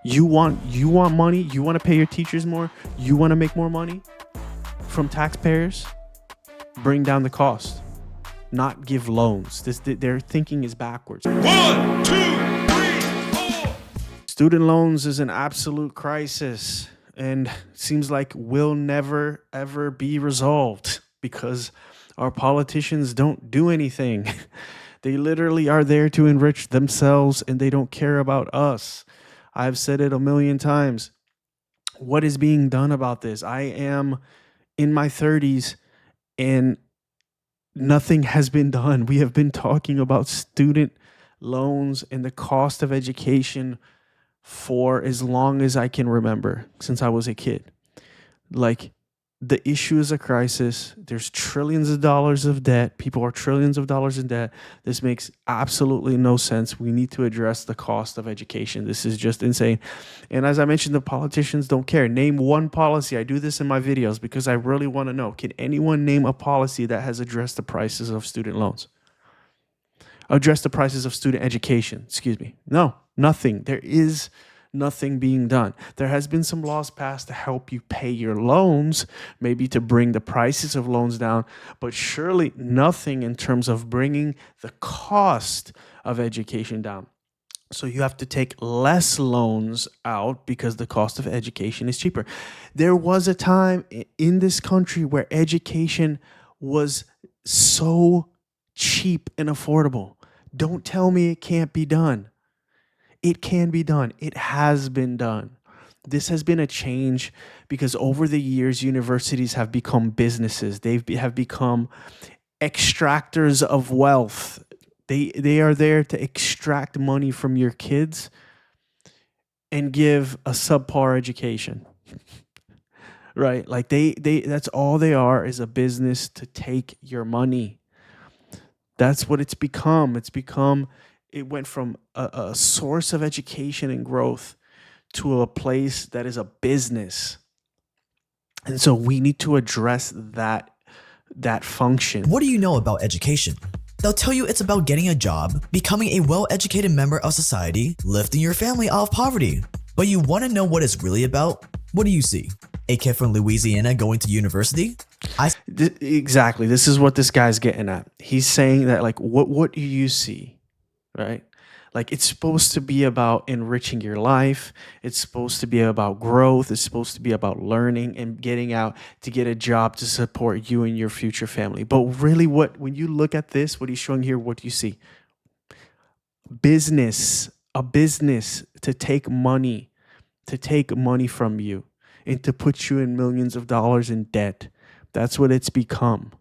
You want money? You want to pay your teachers more? You want to make more money from taxpayers? Bring down the cost, not give loans. Their thinking is backwards. 1, 2, 3, 4. Student loans is an absolute crisis, and it seems like will never ever be resolved because our politicians don't do anything. They literally are there to enrich themselves, and they don't care about us. I've said it a million times. What is being done about this? I am in my 30s and nothing has been done. We have been talking about student loans and the cost of education for as long as I can remember, since I was a kid. Like, the issue is a crisis. There's trillions of dollars of debt. People are trillions of dollars in debt. This makes absolutely no sense. We need to address the cost of education. This is just insane. And as I mentioned, the politicians don't care. Name one policy. I do this in my videos because I really want to know. Can anyone name a policy that has addressed the prices of student loans? Address the prices of student education, excuse me. No, nothing. There is nothing being done. There has been some laws passed to help you pay your loans, maybe to bring the prices of loans down, but surely nothing in terms of bringing the cost of education down. So you have to take less loans out because the cost of education is cheaper. There was a time in this country where education was so cheap and affordable. Don't tell me it can't be done. It can be done. It has been done. This has been a change because over the years, universities have become businesses. Have become extractors of wealth. They are there to extract money from your kids and give a subpar education. Right? Like they that's all they are, is a business to take your money. That's what it's become. It went from a source of education and growth to a place that is a business. And so we need to address that function. What do you know about education? They'll tell you it's about getting a job, becoming a well-educated member of society, lifting your family out of poverty. But you want to know what it's really about? What do you see? A kid from Louisiana going to university? Exactly. This is what this guy's getting at. He's saying that, like, what do you see? Right? Like, it's supposed to be about enriching your life. It's supposed to be about growth. It's supposed to be about learning and getting out to get a job to support you and your future family. But really, when you look at this, what he's showing here, what do you see? Business, a business to take money from you and to put you in millions of dollars in debt. That's what it's become.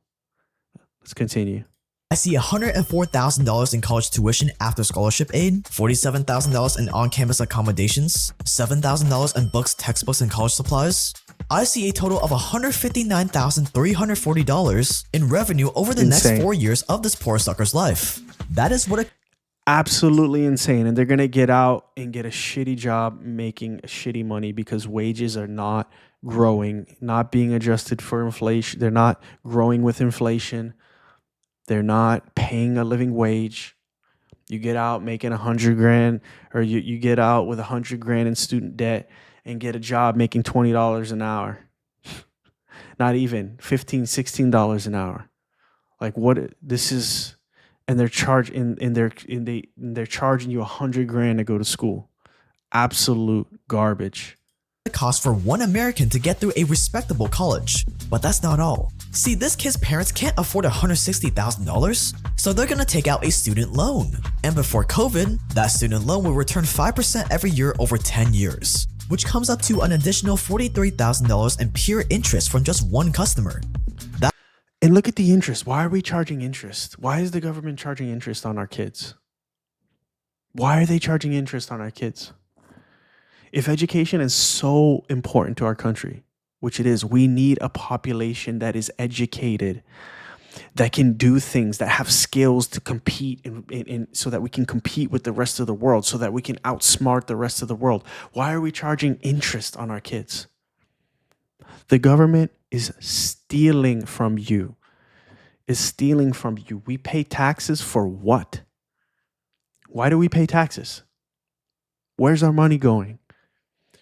Let's continue. I see $104,000 in college tuition after scholarship aid, $47,000 in on-campus accommodations, $7,000 in books, textbooks, and college supplies. I see a total of $159,340 in revenue over the next 4 years of this poor sucker's life. That is what absolutely insane. And they're going to get out and get a shitty job making shitty money because wages are not growing, not being adjusted for inflation. They're not growing with inflation. They're not paying a living wage. You get out making $100,000, or you get out with $100,000 in student debt and get a job making $20 an hour. Not even $15, $16 an hour. Like, what this is, and they're charging they're charging you $100,000 to go to school. Absolute garbage. It costs for one American to get through a respectable college. But that's not all. See, this kid's parents can't afford $160,000, so they're gonna take out a student loan. And before COVID, that student loan will return 5% every year over 10 years, which comes up to an additional $43,000 in pure interest from just one customer. And look at the interest. Why are we charging interest? Why is the government charging interest on our kids? Why are they charging interest on our kids? If education is so important to our country, which it is, we need a population that is educated, that can do things, that have skills to compete in so that we can compete with the rest of the world, so that we can outsmart the rest of the world. Why are we charging interest on our kids? The government is stealing from you. We pay taxes for what? Why do we pay taxes? Where's our money going?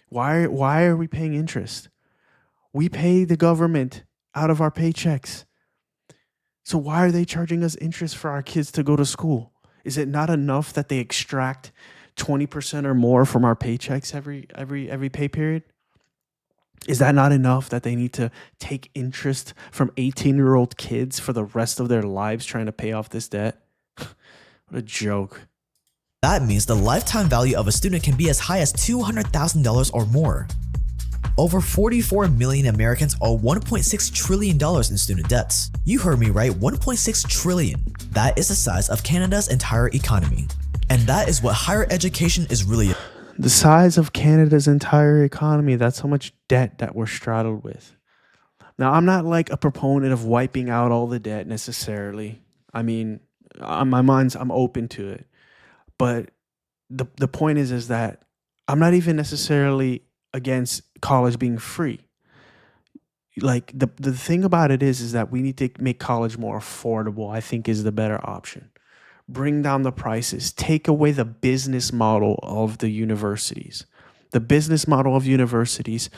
Why are we paying interest? We pay the government out of our paychecks. So why are they charging us interest for our kids to go to school? Is it not enough that they extract 20% or more from our paychecks every pay period? Is that not enough that they need to take interest from 18-year-old kids for the rest of their lives trying to pay off this debt? What a joke. That means the lifetime value of a student can be as high as $200,000 or more. Over 44 million Americans owe $1.6 trillion in student debts. You heard me right, $1.6 trillion. That is the size of Canada's entire economy. And that is what higher education is really about. The size of Canada's entire economy, that's how much debt that we're straddled with. Now, I'm not like a proponent of wiping out all the debt necessarily. I mean, I'm open to it. But the point is that I'm not even necessarily against college being free. Like the thing about it is that we need to make college more affordable, I think is the better option. Bring down the prices, take away the business model of the universities. The business model of universities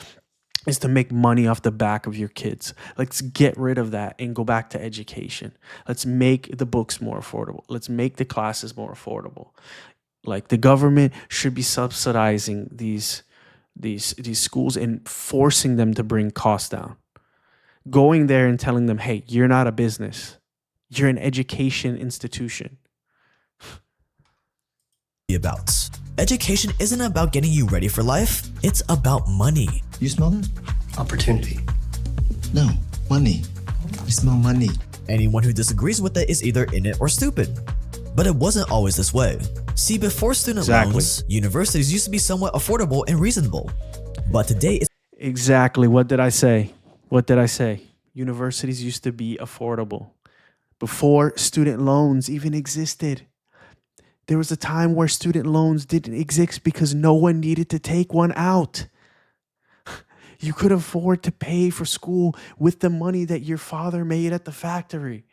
is to make money off the back of your kids. Let's get rid of that and go back to education. Let's make the books more affordable. Let's make the classes more affordable. Like the government should be subsidizing these schools and forcing them to bring costs down. Going there and telling them, hey, you're not a business. You're an education institution. About. Education isn't about getting you ready for life, it's about money. You smell that? Opportunity. No, money. I smell money. Anyone who disagrees with it is either in it or stupid. But it wasn't always this way. See, before student loans, universities used to be somewhat affordable and reasonable. But today it's Exactly. What did I say? Universities used to be affordable. Before student loans even existed. There was a time where student loans didn't exist because no one needed to take one out. You could afford to pay for school with the money that your father made at the factory.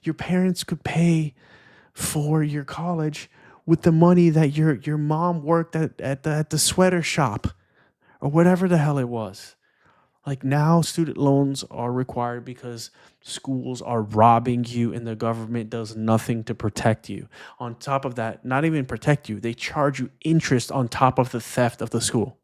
Your parents could pay for your college with the money that your mom worked at the sweater shop or whatever the hell it was. Like now student loans are required because schools are robbing you and the government does nothing to protect you. On top of that, not even protect you, they charge you interest on top of the theft of the school.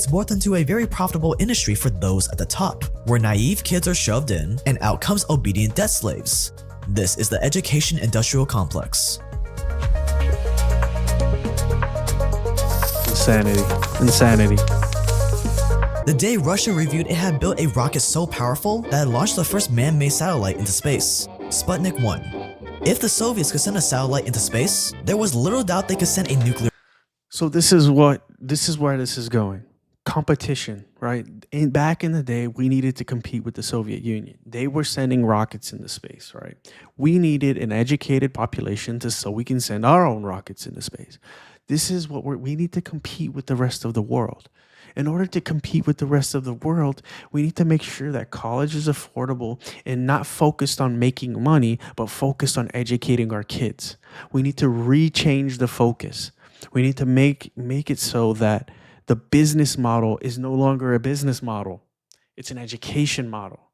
morphed into a very profitable industry for those at the top, where naive kids are shoved in and out comes obedient debt slaves. This is the education industrial complex. Insanity. The day Russia revealed it had built a rocket so powerful that it launched the first man-made satellite into space, Sputnik 1. If the Soviets could send a satellite into space, there was little doubt they could send a nuclear. So this is where this is going. Competition, right? Back in the day, we needed to compete with the Soviet Union. They were sending rockets into space, right? We needed an educated population so we can send our own rockets into space. This is what we need to compete with the rest of the world. In order to compete with the rest of the world, we need to make sure that college is affordable and not focused on making money, but focused on educating our kids. We need to rechange the focus. We need to make it so that the business model is no longer a business model. It's an education model.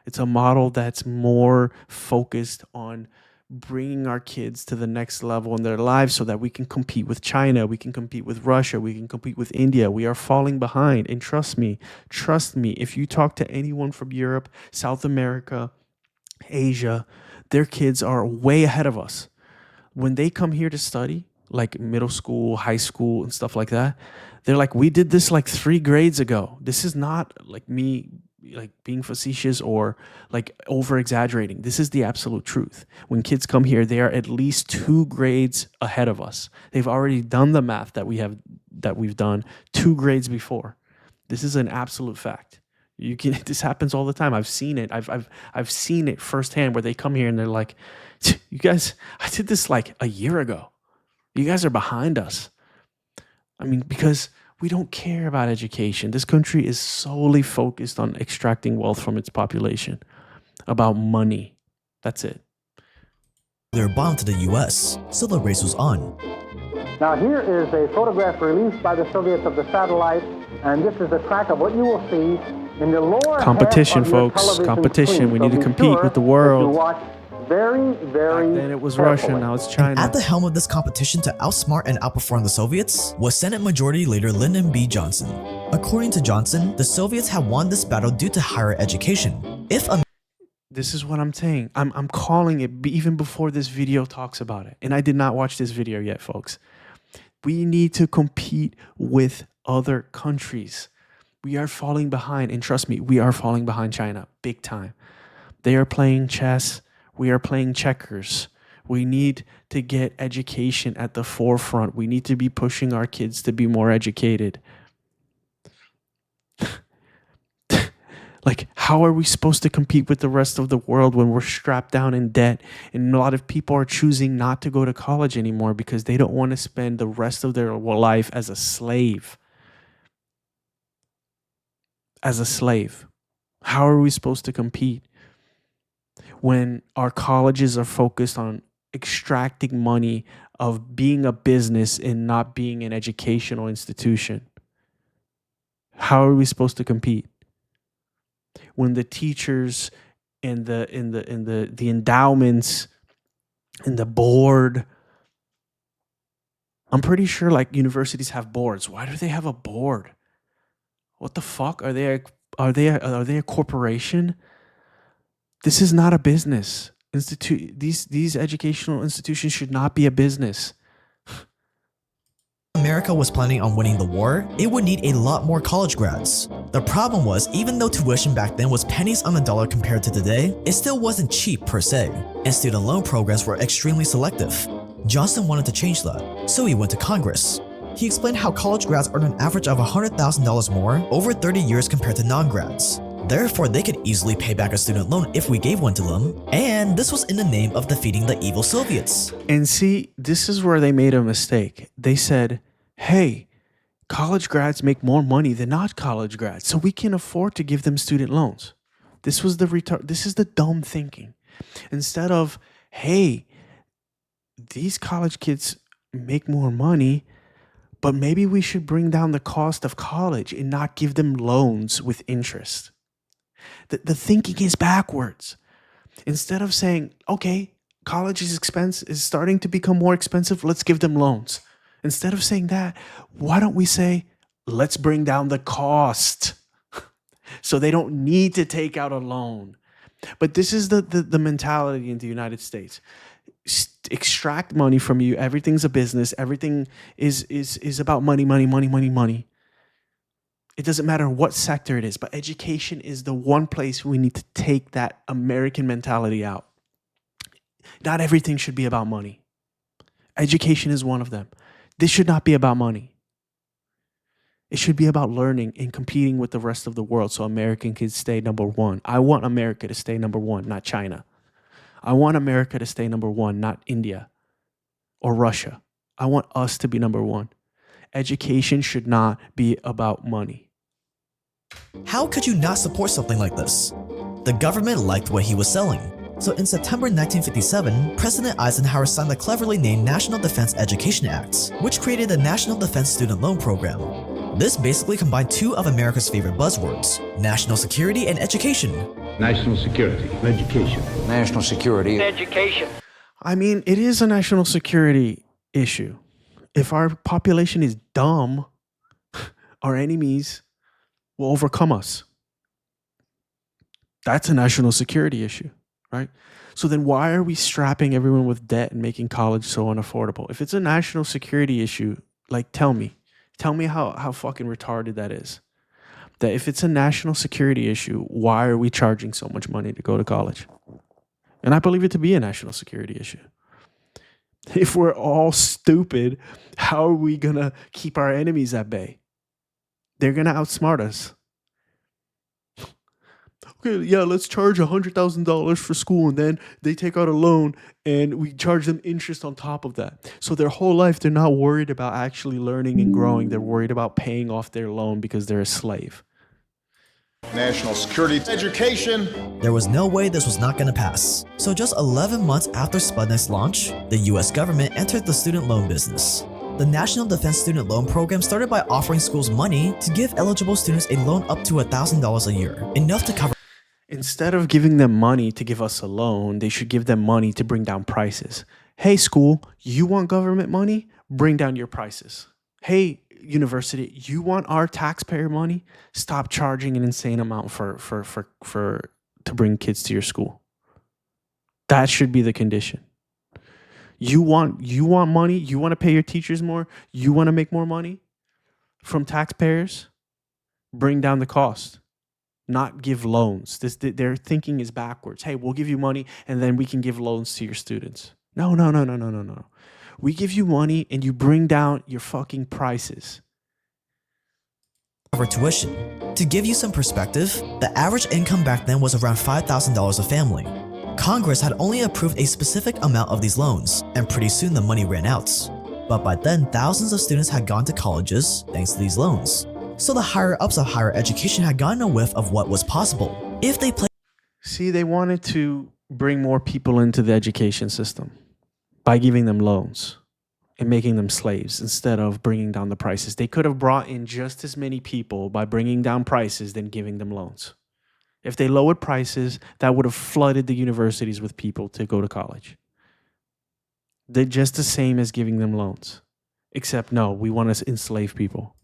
It's a model that's more focused on bringing our kids to the next level in their lives so that we can compete with China, we can compete with Russia, we can compete with India. We are falling behind. And trust me, if you talk to anyone from Europe, South America, Asia, their kids are way ahead of us. When they come here to study, like middle school, high school, and stuff like that, they're like, we did this like 3 grades ago. This is not like me like being facetious or like over exaggerating. This is the absolute truth. When kids come here, they are at least 2 grades ahead of us. They've already done the math that we've done 2 grades before. This is an absolute fact. This happens all the time. I've seen it. I've seen it firsthand where they come here and they're like, you guys, I did this like a year ago. You guys are behind us. I mean, because we don't care about education. This country is solely focused on extracting wealth from its population, about money. That's it. they were bombed to the US, so the race was on. Now here is a photograph released by the Soviets of the satellite, and this is a track of what you will see in the lower Competition, half of your folks. television Competition. screen. We So need to be compete sure with the that world. You watch very, very Back then it was carefully. Russia, now it's China. At the helm of this competition to outsmart and outperform the Soviets was Senate Majority Leader Lyndon B. Johnson. According to Johnson, the Soviets had won this battle due to higher education. If This is what I'm saying. I'm calling it even before this video talks about it. And I did not watch this video yet, folks. We need to compete with other countries. We are falling behind. And trust me, we are falling behind China big time. They are playing chess. We are playing checkers. We need to get education at the forefront. We need to be pushing our kids to be more educated. Like, how are we supposed to compete with the rest of the world when we're strapped down in debt? And a lot of people are choosing not to go to college anymore because they don't want to spend the rest of their life as a slave. As a slave. How are we supposed to compete when our colleges are focused on extracting money of being a business and not being an educational institution? How are we supposed to compete when the teachers and the endowments and the board? I'm pretty sure like universities have boards. Why do they have a board? What the fuck? Are they a corporation? This is not a business. These educational institutions should not be a business. America was planning on winning the war, it would need a lot more college grads. The problem was, even though tuition back then was pennies on the dollar compared to today, it still wasn't cheap per se, and student loan programs were extremely selective. Johnson wanted to change that, so he went to Congress. He explained how college grads earn an average of $100,000 more over 30 years compared to non-grads. Therefore, they could easily pay back a student loan if we gave one to them, and this was in the name of defeating the evil Soviets. And see, this is where they made a mistake. They said, hey, college grads make more money than not college grads, so we can afford to give them student loans. This is the dumb thinking. Instead of, hey, these college kids make more money, but maybe we should bring down the cost of college and not give them loans with interest. The thinking is backwards. Instead of saying, okay, college is starting to become more expensive, let's give them loans. Instead of saying that, why don't we say, let's bring down the cost so they don't need to take out a loan? But this is the mentality in the United States. Extract money from you. Everything's a business. Everything is about money, money, money, money, money. It doesn't matter what sector it is, but education is the one place we need to take that American mentality out. Not everything should be about money. Education is one of them. This should not be about money. It should be about learning and competing with the rest of the world so American kids stay number one. I want America to stay number one, not China. I want America to stay number one, not India or Russia. I want us to be number one. Education should not be about money. How could you not support something like this? The government liked what he was selling. So in September 1957, President Eisenhower signed the cleverly named National Defense Education Act, which created the National Defense Student Loan Program. This basically combined two of America's favorite buzzwords, national security and education. National security, education. National security. Education. I mean, it is a national security issue. If our population is dumb, our enemies will overcome us. That's a national security issue, right? So then why are we strapping everyone with debt and making college so unaffordable? If it's a national security issue, like tell me how fucking retarded that is. That if it's a national security issue, why are we charging so much money to go to college? And I believe it to be a national security issue. If we're all stupid, how are we going to keep our enemies at bay? They're going to outsmart us. Okay, yeah, let's charge $100,000 for school, and then they take out a loan and we charge them interest on top of that. So their whole life, they're not worried about actually learning and growing. They're worried about paying off their loan because they're a slave. national security, education. There was no way this was not going to pass. So just 11 months after Sputnik's launch, the US government entered the student loan business. The National Defense Student Loan Program started by offering schools money to give eligible students a loan up to $1,000 a year, enough to cover. Instead of giving them money to give us a loan, they should give them money to bring down prices. Hey, school, you want government money? Bring down your prices. Hey, university, you want our taxpayer money? Stop charging an insane amount to bring kids to your school. That should be the condition. You want money? You want to pay your teachers more? You want to make more money from taxpayers? Bring down the cost. Not give loans. Their thinking is backwards. Hey, we'll give you money and then we can give loans to your students. No. We give you money and you bring down your fucking prices. Cover tuition. To give you some perspective, the average income back then was around $5,000 a family. Congress had only approved a specific amount of these loans, and pretty soon the money ran out. But by then, thousands of students had gone to colleges thanks to these loans. So the higher-ups of higher education had gotten a whiff of what was possible if they played. See, they wanted to bring more people into the education system by giving them loans and making them slaves instead of bringing down the prices. They could have brought in just as many people by bringing down prices than giving them loans. If they lowered prices, that would have flooded the universities with people to go to college. They're just the same as giving them loans. Except, no, we want to enslave people.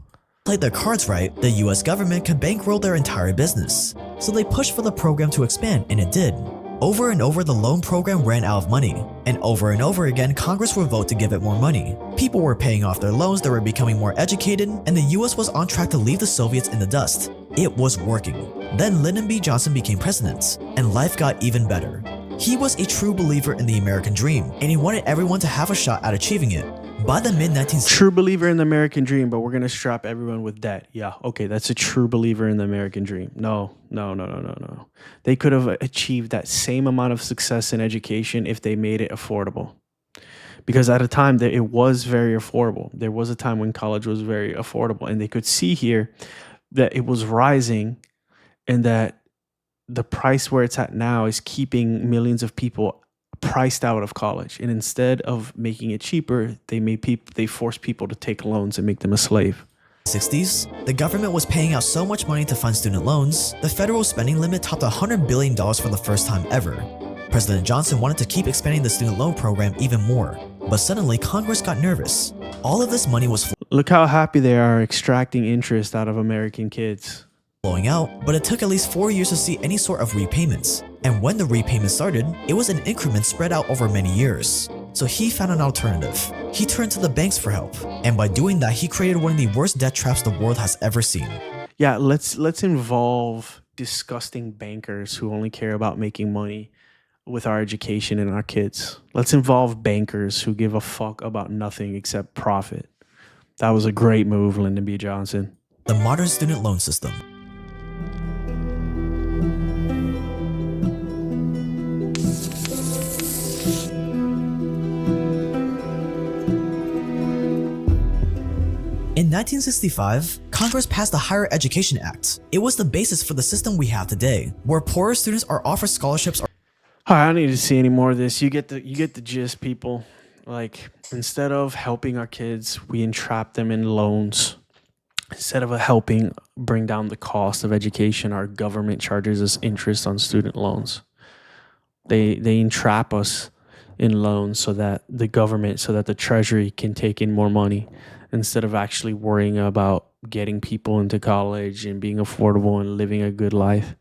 Played their cards right, the US government could bankroll their entire business. So they pushed for the program to expand, and it did. Over and over, the loan program ran out of money. And over again, Congress would vote to give it more money. People were paying off their loans, they were becoming more educated, and the US was on track to leave the Soviets in the dust. It was working. Then Lyndon B. Johnson became president, and life got even better. He was a true believer in the American dream, and he wanted everyone to have a shot at achieving it. By the mid-1960s, True believer in the American dream, but we're going to strap everyone with debt. Yeah, okay, that's a true believer in the American dream. No. They could have achieved that same amount of success in education if they made it affordable. Because at a time that it was very affordable. There was a time when college was very affordable, and they could see here that it was rising and that the price where it's at now is keeping millions of people priced out of college. And instead of making it cheaper, they force people to take loans and make them a slave. the government was paying out so much money to fund student loans, the federal spending limit topped $100 billion for the first time ever. President Johnson wanted to keep expanding the student loan program even more, but suddenly Congress got nervous. All of this money was Look how happy they are extracting interest out of American kids. flowing out, but it took at least 4 years to see any sort of repayments. And when the repayment started, it was an increment spread out over many years. So he found an alternative. He turned to the banks for help, and by doing that, he created one of the worst debt traps the world has ever seen. Yeah, let's involve disgusting bankers who only care about making money with our education and our kids. Let's involve bankers who give a fuck about nothing except profit. That was a great move, Lyndon B. Johnson. The modern student loan system. In 1965, Congress passed the Higher Education Act. It was the basis for the system we have today, where poorer students are offered scholarships. All right, I don't need to see any more of this. You get the gist, people. Like, instead of helping our kids, we entrap them in loans. Instead of helping bring down the cost of education, our government charges us interest on student loans. They entrap us in loans so that the treasury can take in more money instead of actually worrying about getting people into college and being affordable and living a good life.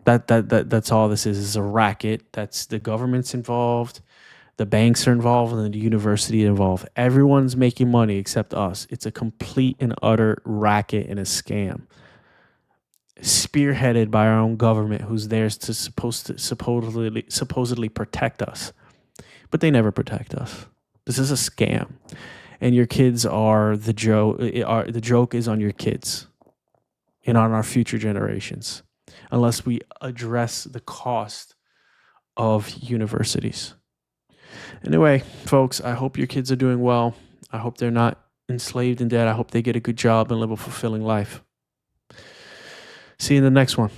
That's all this is a racket. That's the government's involved, the banks are involved, and the university involved. Everyone's making money except us. It's a complete and utter racket and a scam, spearheaded by our own government, who's there to supposedly protect us, but they never protect us. This is a scam, and your kids are the joke. The joke is on your kids and on our future generations, unless we address the cost of universities. Anyway, folks, I hope your kids are doing well. I hope they're not enslaved in debt. I hope they get a good job and live a fulfilling life. See you in the next one.